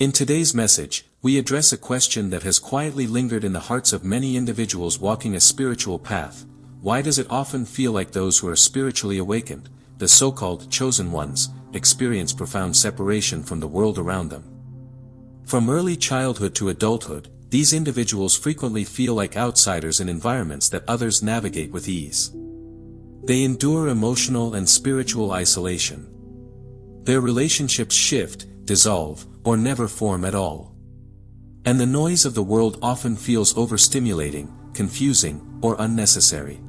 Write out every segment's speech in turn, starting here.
In today's message, we address a question that has quietly lingered in the hearts of many individuals walking a spiritual path. Why does it often feel like those who are spiritually awakened, the so-called chosen ones, experience profound separation from the world around them? From early childhood to adulthood, these individuals frequently feel like outsiders in environments that others navigate with ease. They endure emotional and spiritual isolation. Their relationships shift, dissolve, or never form at all. And the noise of the world often feels overstimulating, confusing, or unnecessary.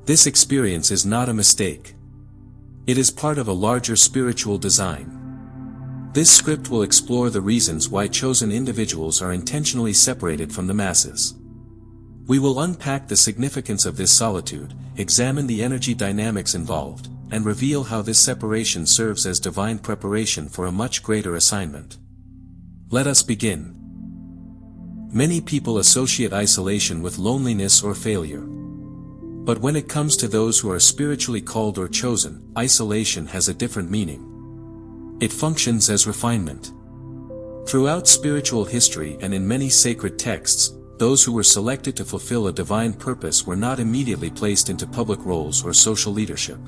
This experience is not a mistake. It is part of a larger spiritual design. This script will explore the reasons why chosen individuals are intentionally separated from the masses. We will unpack the significance of this solitude, examine the energy dynamics involved, and reveal how this separation serves as divine preparation for a much greater assignment. Let us begin. Many people associate isolation with loneliness or failure. But when it comes to those who are spiritually called or chosen, isolation has a different meaning. It functions as refinement. Throughout spiritual history and in many sacred texts, those who were selected to fulfill a divine purpose were not immediately placed into public roles or social leadership.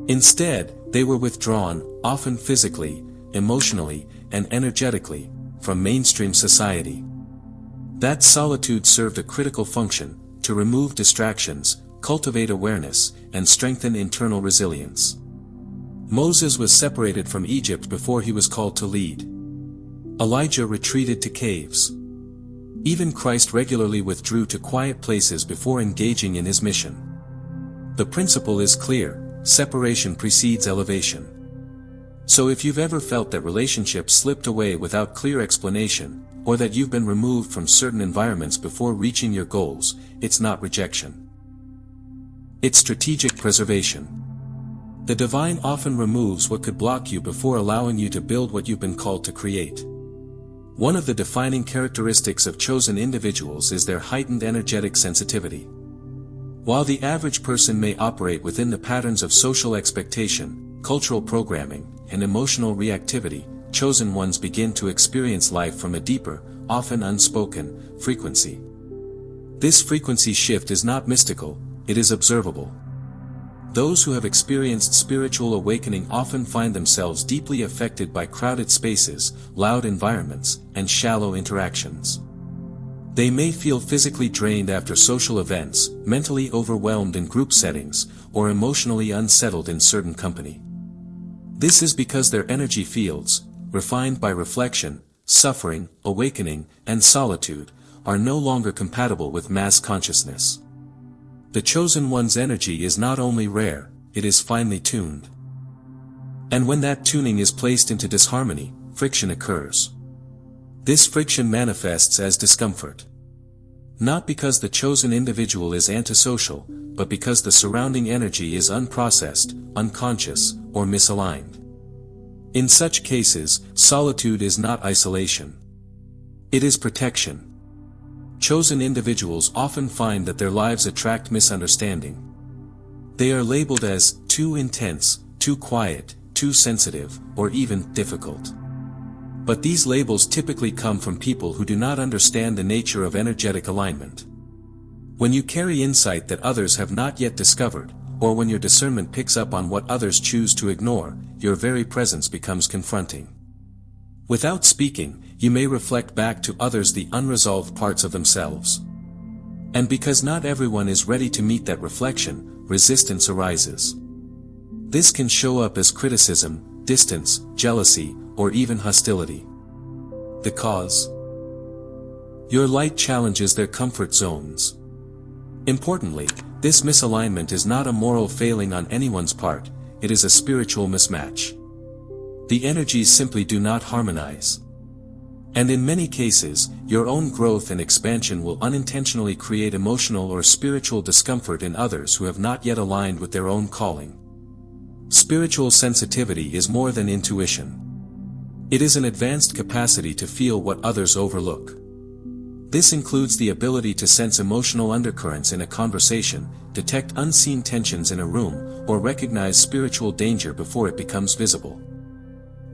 Instead, they were withdrawn, often physically, emotionally, and energetically, from mainstream society. That solitude served a critical function, to remove distractions, cultivate awareness, and strengthen internal resilience. Moses was separated from Egypt before he was called to lead. Elijah retreated to caves. Even Christ regularly withdrew to quiet places before engaging in his mission. The principle is clear: separation precedes elevation. So if you've ever felt that relationships slipped away without clear explanation, or that you've been removed from certain environments before reaching your goals, it's not rejection. It's strategic preservation. The divine often removes what could block you before allowing you to build what you've been called to create. One of the defining characteristics of chosen individuals is their heightened energetic sensitivity. While the average person may operate within the patterns of social expectation, cultural programming, and emotional reactivity, chosen ones begin to experience life from a deeper, often unspoken, frequency. This frequency shift is not mystical, it is observable. Those who have experienced spiritual awakening often find themselves deeply affected by crowded spaces, loud environments, and shallow interactions. They may feel physically drained after social events, mentally overwhelmed in group settings, or emotionally unsettled in certain company. This is because their energy fields, refined by reflection, suffering, awakening, and solitude, are no longer compatible with mass consciousness. The chosen one's energy is not only rare, it is finely tuned. And when that tuning is placed into disharmony, friction occurs. This friction manifests as discomfort. Not because the chosen individual is antisocial, but because the surrounding energy is unprocessed, unconscious, or misaligned. In such cases, solitude is not isolation. It is protection. Chosen individuals often find that their lives attract misunderstanding. They are labeled as too intense, too quiet, too sensitive, or even difficult. But these labels typically come from people who do not understand the nature of energetic alignment. When you carry insight that others have not yet discovered, or when your discernment picks up on what others choose to ignore, your very presence becomes confronting. Without speaking, you may reflect back to others the unresolved parts of themselves. And because not everyone is ready to meet that reflection, resistance arises. This can show up as criticism, distance, jealousy, or even hostility. The cause? Your light challenges their comfort zones. Importantly, this misalignment is not a moral failing on anyone's part, it is a spiritual mismatch. The energies simply do not harmonize. And in many cases, your own growth and expansion will unintentionally create emotional or spiritual discomfort in others who have not yet aligned with their own calling. Spiritual sensitivity is more than intuition. It is an advanced capacity to feel what others overlook. This includes the ability to sense emotional undercurrents in a conversation, detect unseen tensions in a room, or recognize spiritual danger before it becomes visible.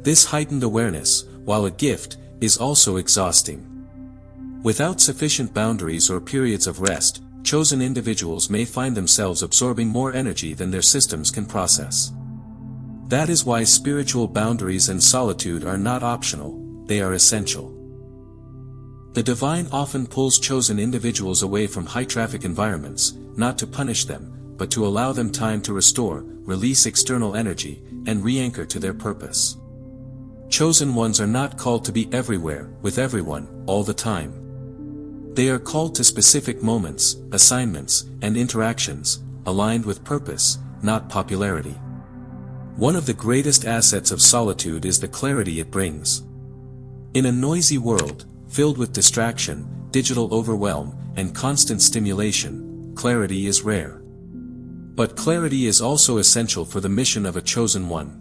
This heightened awareness, while a gift, is also exhausting. Without sufficient boundaries or periods of rest, chosen individuals may find themselves absorbing more energy than their systems can process. That is why spiritual boundaries and solitude are not optional, they are essential. The divine often pulls chosen individuals away from high-traffic environments, not to punish them, but to allow them time to restore, release external energy, and re-anchor to their purpose. Chosen ones are not called to be everywhere, with everyone, all the time. They are called to specific moments, assignments, and interactions, aligned with purpose, not popularity. One of the greatest assets of solitude is the clarity it brings. In a noisy world, filled with distraction, digital overwhelm, and constant stimulation, clarity is rare. But clarity is also essential for the mission of a chosen one.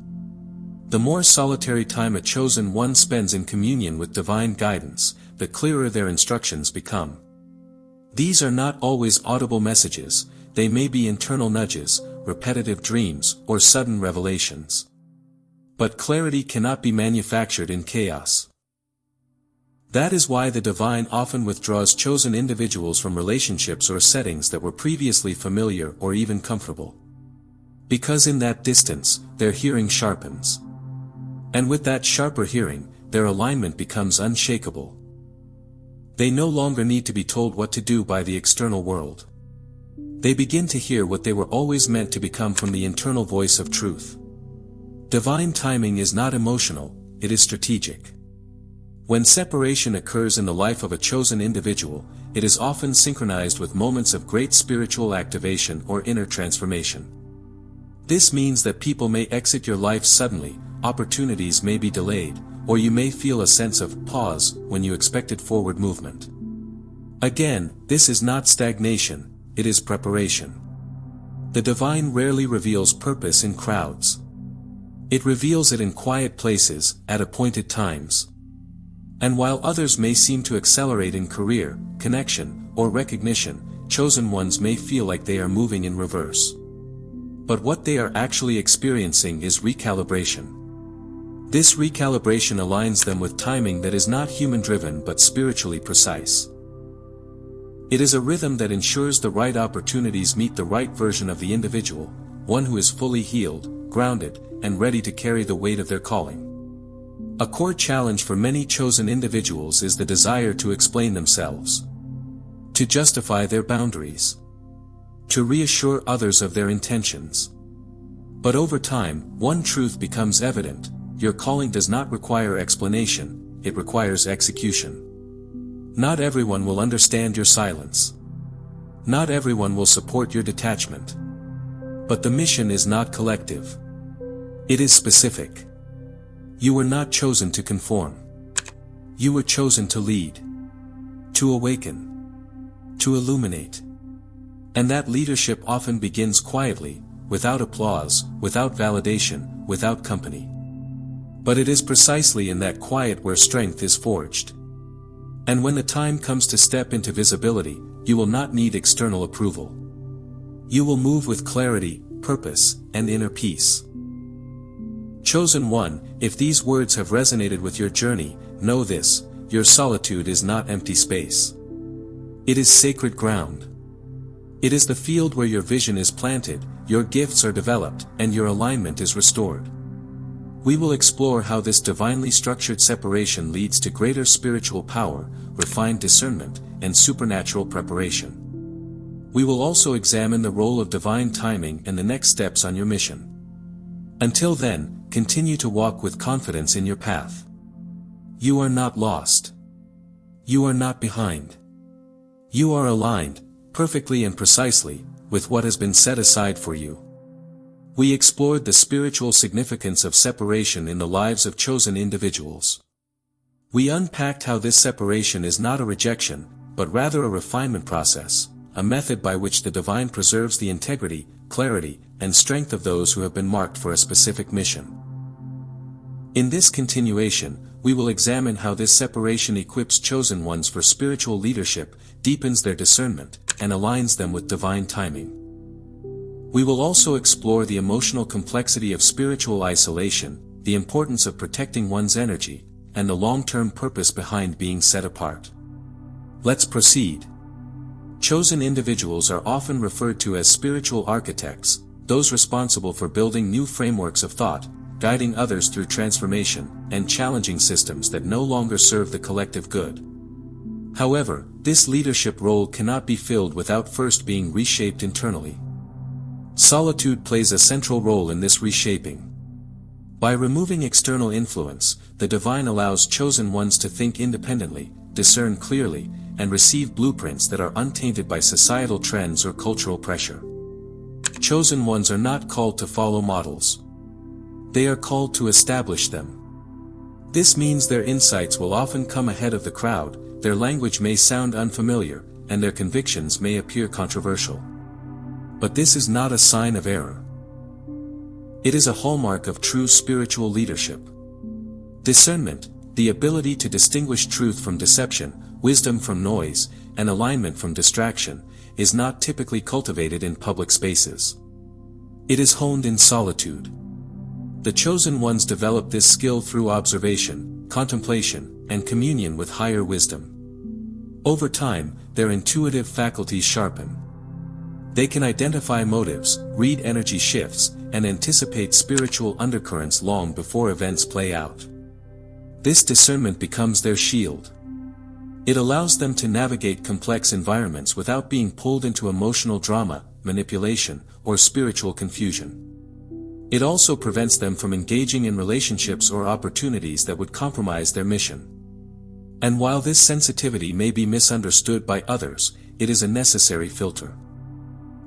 The more solitary time a chosen one spends in communion with divine guidance, the clearer their instructions become. These are not always audible messages, they may be internal nudges, repetitive dreams, or sudden revelations. But clarity cannot be manufactured in chaos. That is why the divine often withdraws chosen individuals from relationships or settings that were previously familiar or even comfortable. Because in that distance, their hearing sharpens. And with that sharper hearing, their alignment becomes unshakable. They no longer need to be told what to do by the external world. They begin to hear what they were always meant to become from the internal voice of truth. Divine timing is not emotional, it is strategic. When separation occurs in the life of a chosen individual, it is often synchronized with moments of great spiritual activation or inner transformation. This means that people may exit your life suddenly, opportunities may be delayed, or you may feel a sense of pause when you expected forward movement. Again, this is not stagnation, it is preparation. The divine rarely reveals purpose in crowds. It reveals it in quiet places, at appointed times. And while others may seem to accelerate in career, connection, or recognition, chosen ones may feel like they are moving in reverse. But what they are actually experiencing is recalibration. This recalibration aligns them with timing that is not human-driven but spiritually precise. It is a rhythm that ensures the right opportunities meet the right version of the individual, one who is fully healed, grounded, and ready to carry the weight of their calling. A core challenge for many chosen individuals is the desire to explain themselves, to justify their boundaries, to reassure others of their intentions. But over time, one truth becomes evident: your calling does not require explanation, it requires execution. Not everyone will understand your silence. Not everyone will support your detachment. But the mission is not collective. It is specific. You were not chosen to conform. You were chosen to lead, to awaken, to illuminate. And that leadership often begins quietly, without applause, without validation, without company. But it is precisely in that quiet where strength is forged. And when the time comes to step into visibility, you will not need external approval. You will move with clarity, purpose, and inner peace. Chosen one, if these words have resonated with your journey, know this: your solitude is not empty space. It is sacred ground. It is the field where your vision is planted, your gifts are developed, and your alignment is restored. We will explore how this divinely structured separation leads to greater spiritual power, refined discernment, and supernatural preparation. We will also examine the role of divine timing and the next steps on your mission. Until then, continue to walk with confidence in your path. You are not lost. You are not behind. You are aligned, perfectly and precisely, with what has been set aside for you. We explored the spiritual significance of separation in the lives of chosen individuals. We unpacked how this separation is not a rejection, but rather a refinement process, a method by which the divine preserves the integrity, clarity, and strength of those who have been marked for a specific mission. In this continuation, we will examine how this separation equips chosen ones for spiritual leadership, deepens their discernment, and aligns them with divine timing. We will also explore the emotional complexity of spiritual isolation, the importance of protecting one's energy, and the long-term purpose behind being set apart. Let's proceed. Chosen individuals are often referred to as spiritual architects, those responsible for building new frameworks of thought, guiding others through transformation, and challenging systems that no longer serve the collective good. However, this leadership role cannot be filled without first being reshaped internally. Solitude plays a central role in this reshaping. By removing external influence, the divine allows chosen ones to think independently, discern clearly, and receive blueprints that are untainted by societal trends or cultural pressure. Chosen ones are not called to follow models. They are called to establish them. This means their insights will often come ahead of the crowd, their language may sound unfamiliar, and their convictions may appear controversial. But this is not a sign of error. It is a hallmark of true spiritual leadership. Discernment, the ability to distinguish truth from deception, wisdom from noise, and alignment from distraction, is not typically cultivated in public spaces. It is honed in solitude. The chosen ones develop this skill through observation, contemplation, and communion with higher wisdom. Over time, their intuitive faculties sharpen. They can identify motives, read energy shifts, and anticipate spiritual undercurrents long before events play out. This discernment becomes their shield. It allows them to navigate complex environments without being pulled into emotional drama, manipulation, or spiritual confusion. It also prevents them from engaging in relationships or opportunities that would compromise their mission. And while this sensitivity may be misunderstood by others, it is a necessary filter.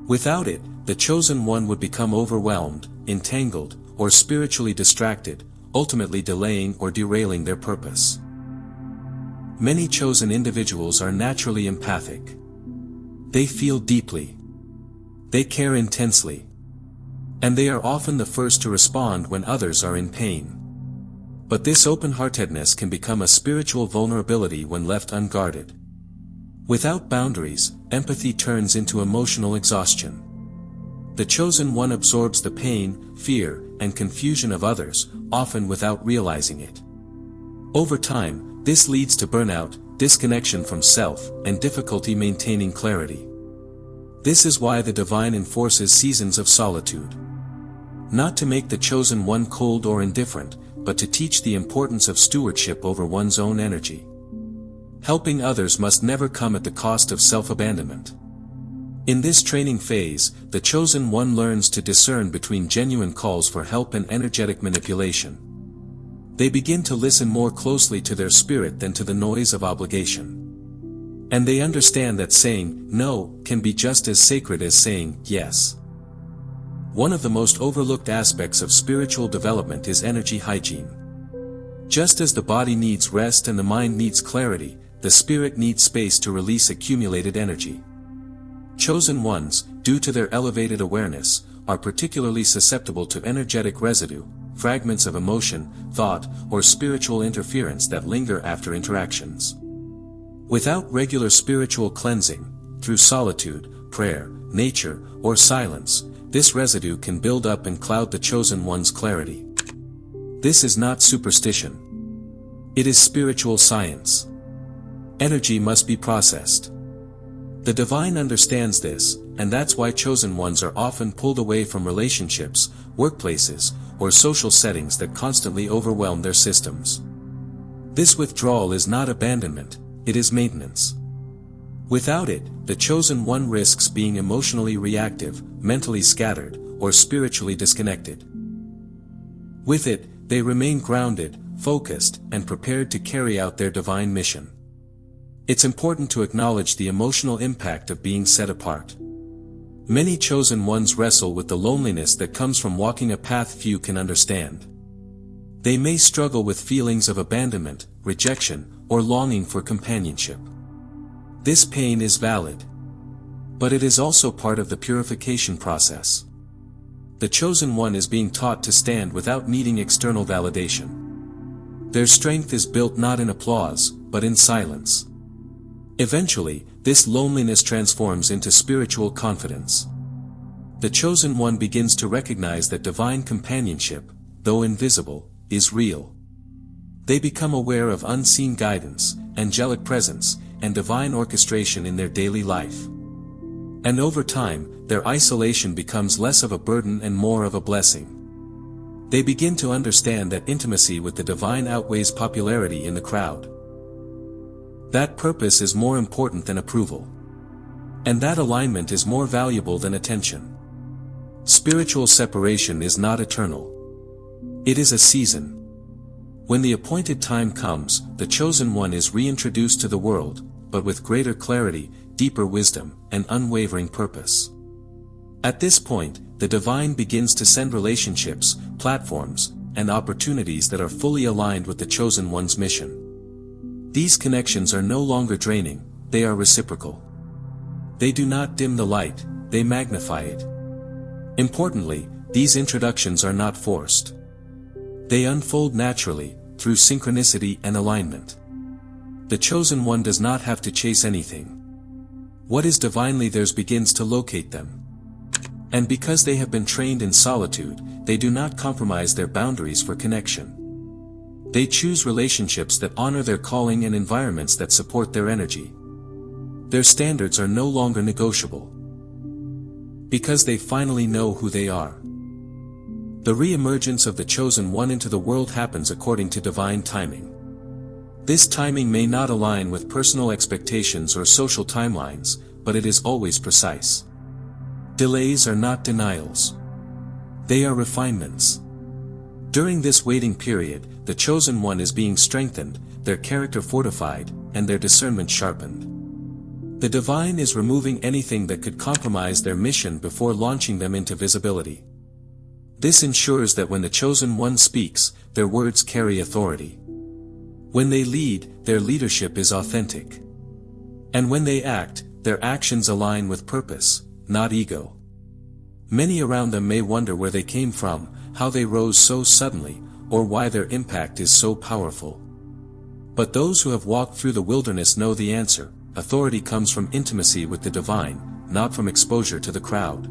Without it, the chosen one would become overwhelmed, entangled, or spiritually distracted, ultimately delaying or derailing their purpose. Many chosen individuals are naturally empathic. They feel deeply. They care intensely. And they are often the first to respond when others are in pain. But this open-heartedness can become a spiritual vulnerability when left unguarded. Without boundaries, empathy turns into emotional exhaustion. The chosen one absorbs the pain, fear, and confusion of others, often without realizing it. Over time, this leads to burnout, disconnection from self, and difficulty maintaining clarity. This is why the divine enforces seasons of solitude. Not to make the chosen one cold or indifferent, but to teach the importance of stewardship over one's own energy. Helping others must never come at the cost of self-abandonment. In this training phase, the chosen one learns to discern between genuine calls for help and energetic manipulation. They begin to listen more closely to their spirit than to the noise of obligation. And they understand that saying no can be just as sacred as saying yes. One of the most overlooked aspects of spiritual development is energy hygiene. Just as the body needs rest and the mind needs clarity, the spirit needs space to release accumulated energy. Chosen ones, due to their elevated awareness, are particularly susceptible to energetic residue, fragments of emotion, thought, or spiritual interference that linger after interactions. Without regular spiritual cleansing, through solitude, prayer, nature, or silence, this residue can build up and cloud the chosen one's clarity. This is not superstition. It is spiritual science. Energy must be processed. The divine understands this, and that's why chosen ones are often pulled away from relationships, workplaces, or social settings that constantly overwhelm their systems. This withdrawal is not abandonment, it is maintenance. Without it, the chosen one risks being emotionally reactive, mentally scattered, or spiritually disconnected. With it, they remain grounded, focused, and prepared to carry out their divine mission. It's important to acknowledge the emotional impact of being set apart. Many chosen ones wrestle with the loneliness that comes from walking a path few can understand. They may struggle with feelings of abandonment, rejection, or longing for companionship. This pain is valid. But it is also part of the purification process. The chosen one is being taught to stand without needing external validation. Their strength is built not in applause, but in silence. Eventually, this loneliness transforms into spiritual confidence. The chosen one begins to recognize that divine companionship, though invisible, is real. They become aware of unseen guidance, angelic presence, and divine orchestration in their daily life. And over time, their isolation becomes less of a burden and more of a blessing. They begin to understand that intimacy with the divine outweighs popularity in the crowd. That purpose is more important than approval. And that alignment is more valuable than attention. Spiritual separation is not eternal. It is a season. When the appointed time comes, the chosen one is reintroduced to the world, but with greater clarity, deeper wisdom, and unwavering purpose. At this point, the divine begins to send relationships, platforms, and opportunities that are fully aligned with the chosen one's mission. These connections are no longer draining, they are reciprocal. They do not dim the light, they magnify it. Importantly, these introductions are not forced. They unfold naturally, through synchronicity and alignment. The chosen one does not have to chase anything. What is divinely theirs begins to locate them. And because they have been trained in solitude, they do not compromise their boundaries for connection. They choose relationships that honor their calling and environments that support their energy. Their standards are no longer negotiable. Because they finally know who they are. The re-emergence of the chosen one into the world happens according to divine timing. This timing may not align with personal expectations or social timelines, but it is always precise. Delays are not denials. They are refinements. During this waiting period, the chosen one is being strengthened, their character fortified, and their discernment sharpened. The divine is removing anything that could compromise their mission before launching them into visibility. This ensures that when the chosen one speaks, their words carry authority. When they lead, their leadership is authentic. And when they act, their actions align with purpose, not ego. Many around them may wonder where they came from, how they rose so suddenly, or why their impact is so powerful. But those who have walked through the wilderness know the answer: authority comes from intimacy with the divine, not from exposure to the crowd.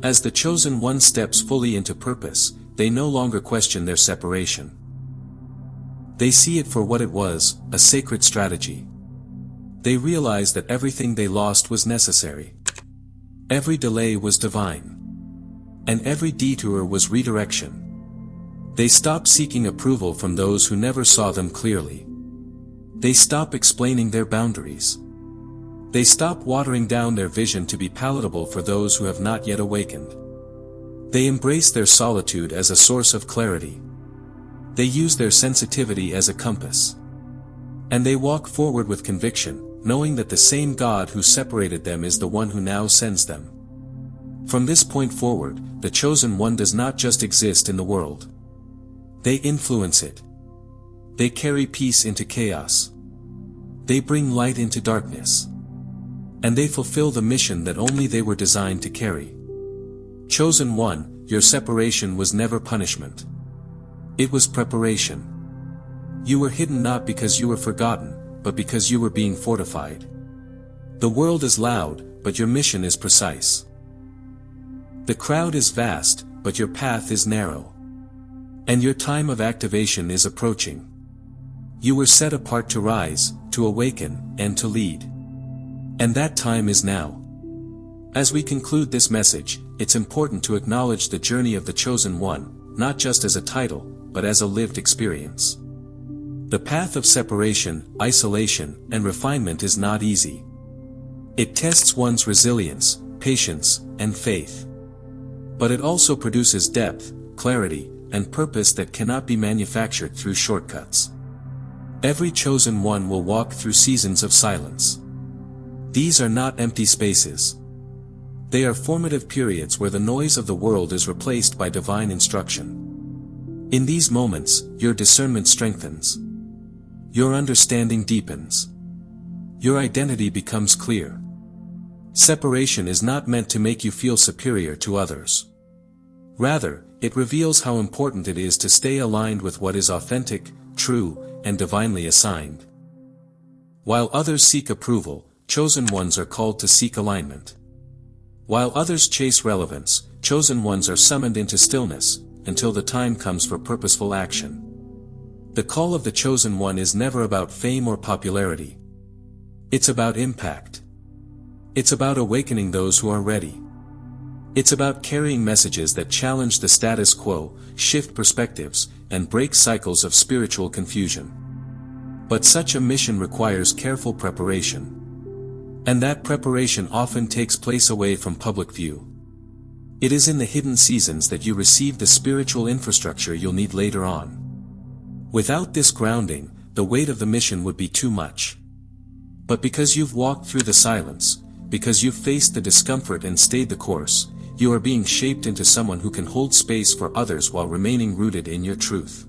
As the chosen one steps fully into purpose, they no longer question their separation. They see it for what it was, a sacred strategy. They realize that everything they lost was necessary. Every delay was divine. And every detour was redirection. They stop seeking approval from those who never saw them clearly. They stop explaining their boundaries. They stop watering down their vision to be palatable for those who have not yet awakened. They embrace their solitude as a source of clarity. They use their sensitivity as a compass. And they walk forward with conviction, knowing that the same God who separated them is the one who now sends them. From this point forward, the chosen one does not just exist in the world. They influence it. They carry peace into chaos. They bring light into darkness. And they fulfill the mission that only they were designed to carry. Chosen one, your separation was never punishment. It was preparation. You were hidden not because you were forgotten, but because you were being fortified. The world is loud, but your mission is precise. The crowd is vast, but your path is narrow. And your time of activation is approaching. You were set apart to rise, to awaken, and to lead. And that time is now. As we conclude this message, it's important to acknowledge the journey of the chosen one, not just as a title, but as a lived experience. The path of separation, isolation, and refinement is not easy. It tests one's resilience, patience, and faith. But it also produces depth, clarity, and purpose that cannot be manufactured through shortcuts. Every chosen one will walk through seasons of silence. These are not empty spaces. They are formative periods where the noise of the world is replaced by divine instruction. In these moments, your discernment strengthens. Your understanding deepens. Your identity becomes clear. Separation is not meant to make you feel superior to others. Rather, it reveals how important it is to stay aligned with what is authentic, true, and divinely assigned. While others seek approval, chosen ones are called to seek alignment. While others chase relevance, chosen ones are summoned into stillness, until the time comes for purposeful action. The call of the chosen one is never about fame or popularity. It's about impact. It's about awakening those who are ready. It's about carrying messages that challenge the status quo, shift perspectives, and break cycles of spiritual confusion. But such a mission requires careful preparation. And that preparation often takes place away from public view. It is in the hidden seasons that you receive the spiritual infrastructure you'll need later on. Without this grounding, the weight of the mission would be too much. But because you've walked through the silence, because you've faced the discomfort and stayed the course, you are being shaped into someone who can hold space for others while remaining rooted in your truth.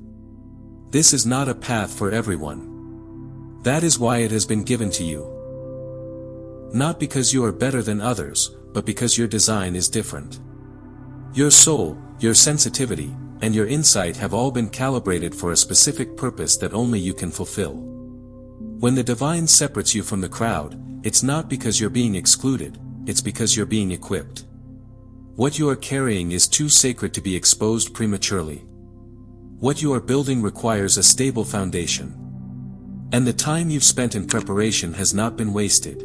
This is not a path for everyone. That is why it has been given to you. Not because you are better than others, but because your design is different. Your soul, your sensitivity, and your insight have all been calibrated for a specific purpose that only you can fulfill. When the divine separates you from the crowd, it's not because you're being excluded, it's because you're being equipped. What you are carrying is too sacred to be exposed prematurely. What you are building requires a stable foundation. And the time you've spent in preparation has not been wasted.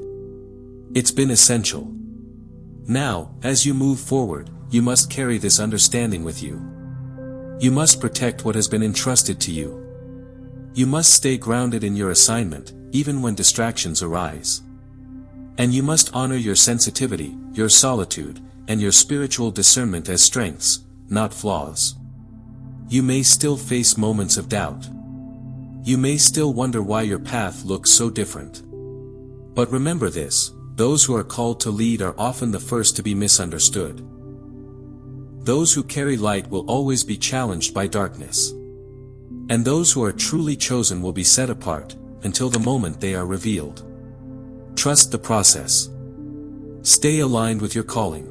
It's been essential. Now, as you move forward, you must carry this understanding with you. You must protect what has been entrusted to you. You must stay grounded in your assignment, even when distractions arise. And you must honor your sensitivity, your solitude, and your spiritual discernment as strengths, not flaws. You may still face moments of doubt. You may still wonder why your path looks so different. But remember this, those who are called to lead are often the first to be misunderstood. Those who carry light will always be challenged by darkness. And those who are truly chosen will be set apart, until the moment they are revealed. Trust the process. Stay aligned with your calling.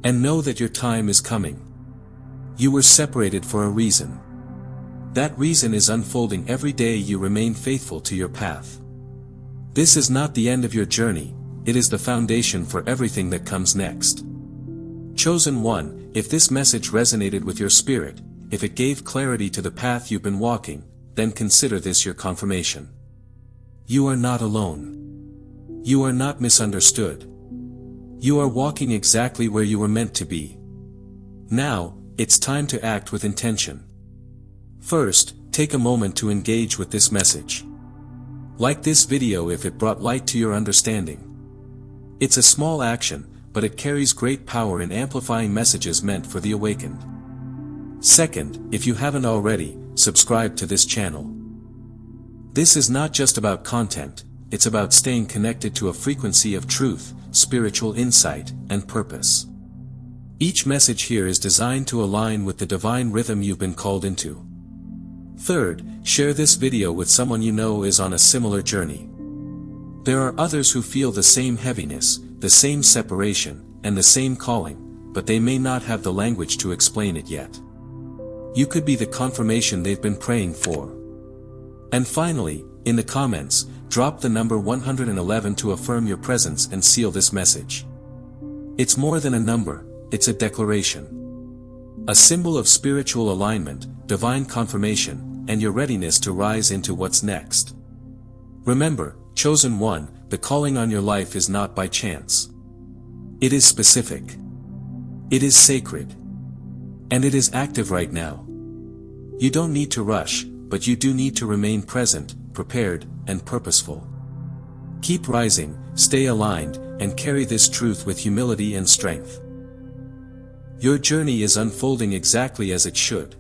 And know that your time is coming. You were separated for a reason. That reason is unfolding every day you remain faithful to your path. This is not the end of your journey, it is the foundation for everything that comes next. Chosen one, if this message resonated with your spirit, if it gave clarity to the path you've been walking, then consider this your confirmation. You are not alone. You are not misunderstood. You are walking exactly where you were meant to be. Now, it's time to act with intention. First, take a moment to engage with this message. Like this video if it brought light to your understanding. It's a small action, but it carries great power in amplifying messages meant for the awakened. Second, if you haven't already, subscribe to this channel. This is not just about content, it's about staying connected to a frequency of truth, spiritual insight, and purpose. Each message here is designed to align with the divine rhythm you've been called into. Third, share this video with someone you know is on a similar journey. There are others who feel the same heaviness, the same separation, and the same calling, but they may not have the language to explain it yet. You could be the confirmation they've been praying for. And finally, in the comments, drop the number 111 to affirm your presence and seal this message. It's more than a number, it's a declaration. A symbol of spiritual alignment, divine confirmation, and your readiness to rise into what's next. Remember, chosen one, the calling on your life is not by chance. It is specific. It is sacred. And it is active right now. You don't need to rush, but you do need to remain present, prepared, and purposeful. Keep rising, stay aligned, and carry this truth with humility and strength. Your journey is unfolding exactly as it should.